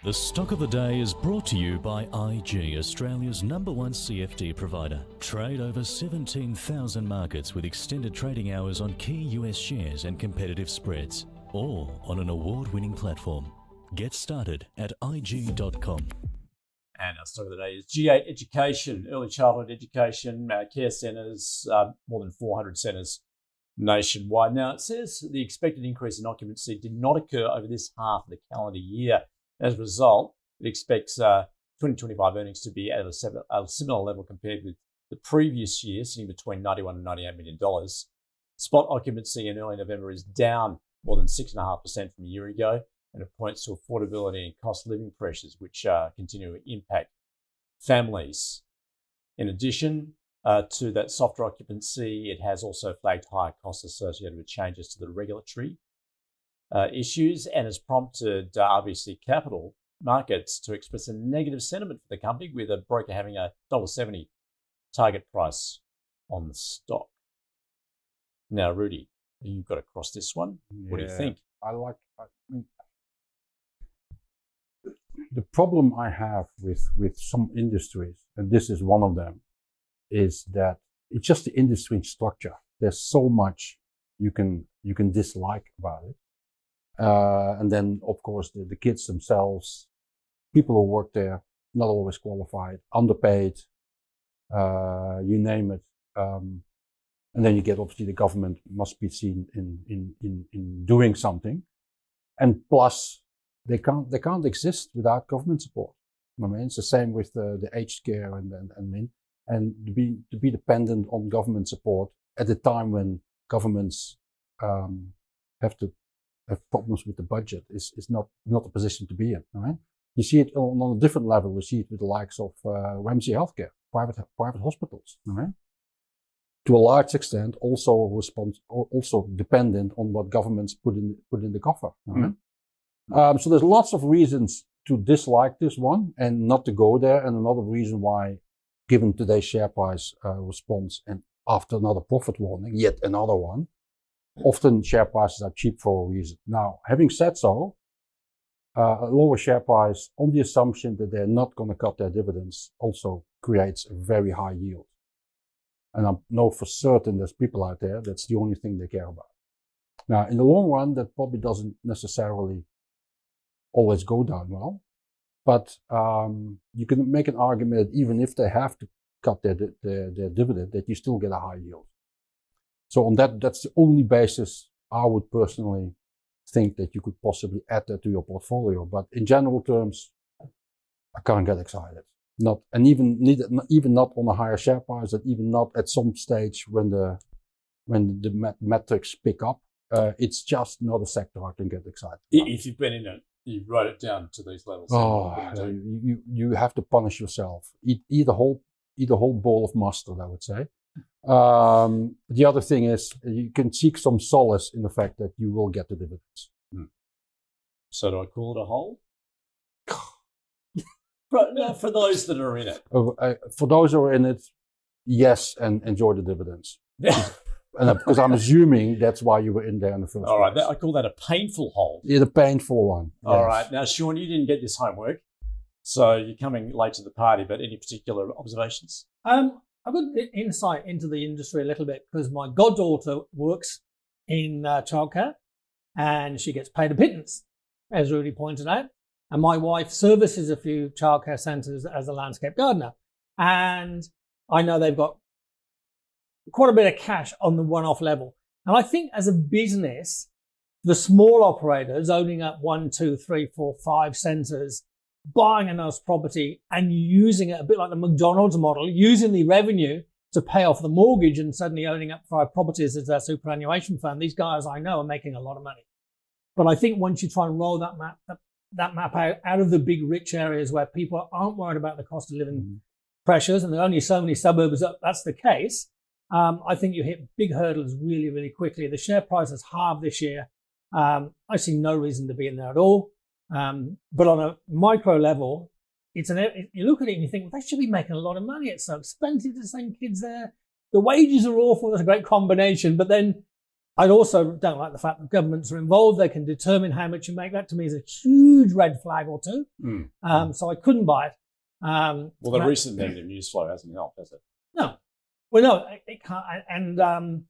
The stock of the day is brought to you by IG, Australia's #1 CFD provider. Trade over 17,000 markets with extended trading hours on key US shares and competitive spreads, all on an award-winning platform. Get started at IG.com. And our stock of the day is G8 Education, early childhood education, care centres, more than 400 centres nationwide. Now, it says the expected increase in occupancy did not occur over this half of the calendar year. As a result, it expects 2025 earnings to be at a similar level compared with the previous year, sitting between $91 and $98 million. Spot occupancy in early November is down more than 6.5% from a year ago, and it points to affordability and cost of living pressures, which continue to impact families. In addition to that softer occupancy, it has also flagged higher costs associated with changes to the regulatory issues, and has prompted RBC Capital Markets to express a negative sentiment for the company, with a broker having a $1.70 target price on the stock. Now, Rudy, you've got across this one. What do you think? The problem I have with some industries, and this is one of them, is that it's just the industry structure. There's so much you can dislike about it. And then, of course, the kids themselves, people who work there, not always qualified, underpaid, you name it. And then you get, obviously, the government must be seen in doing something. And plus, they can't exist without government support. I mean, it's the same with the aged care and to be dependent on government support at a time when governments have problems with the budget is not a position to be in. Right? You see it on a different level. You see it with the likes of Ramsay Healthcare, private hospitals. Right? To a large extent, also dependent on what governments put in the coffer. Right? So there's lots of reasons to dislike this one and not to go there, and another reason why, given today's share price response and after another profit warning, yet another one, often share prices are cheap for a reason. Now, having said so, a lower share price on the assumption that they're not going to cut their dividends also creates a very high yield. And I know for certain there's people out there, that's the only thing they care about. Now, in the long run, that probably doesn't necessarily always go down well, but you can make an argument that even if they have to cut their dividend, that you still get a high yield. So on that's the only basis I would personally think that you could possibly add that to your portfolio. But in general terms, I can't get excited. Even not on a higher share price, and even not at some stage when the metrics pick up. It's just not a sector I can get excited about. If you've been in it, you wrote it down to these levels. You have to punish yourself. Eat a whole bowl of mustard, I would say. The other thing is you can seek some solace in the fact that you will get the dividends. So do I call it a hold? For those that are in it. For those who are in it, yes, and enjoy the dividends. Because I'm assuming that's why you were in there in the first place. All right, I call that a painful hold. Yeah, the painful one. Yes. All right, now Sean, you didn't get this homework, so you're coming late to the party, but any particular observations? I've got insight into the industry a little bit because my goddaughter works in childcare and she gets paid a pittance, as Rudy pointed out. And my wife services a few childcare centres as a landscape gardener. And I know they've got quite a bit of cash on the one-off level. And I think as a business, the small operators owning up 1, 2, 3, 4, 5 centres, buying a nice property and using it a bit like the McDonald's model, using the revenue to pay off the mortgage and suddenly owning up 5 properties as their superannuation fund. These guys I know are making a lot of money. But I think once you try and roll that map out of the big rich areas where people aren't worried about the cost of living pressures, and there are only so many suburbs that's the case, I think you hit big hurdles really, really quickly. The share price has halved this year. I see no reason to be in there at all. But on a micro level, you look at it and you think, well, they should be making a lot of money. It's so expensive to send kids there. The wages are awful. That's a great combination. But then I also don't like the fact that governments are involved. They can determine how much you make. That to me is a huge red flag or two. So I couldn't buy it. Well, the recent negative news flow hasn't helped, has it? No. Well, no, it can't. And,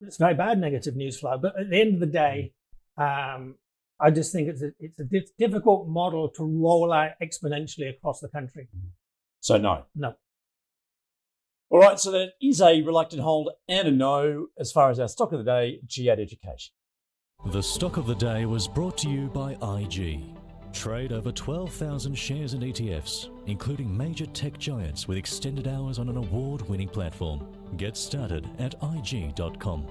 it's very bad negative news flow. But at the end of the day, I just think it's a difficult model to roll out exponentially across the country. So no. No. All right, so there is a reluctant hold and a no as far as our stock of the day, G8 Education. The stock of the day was brought to you by IG. Trade over 12,000 shares and ETFs, including major tech giants with extended hours on an award-winning platform. Get started at ig.com.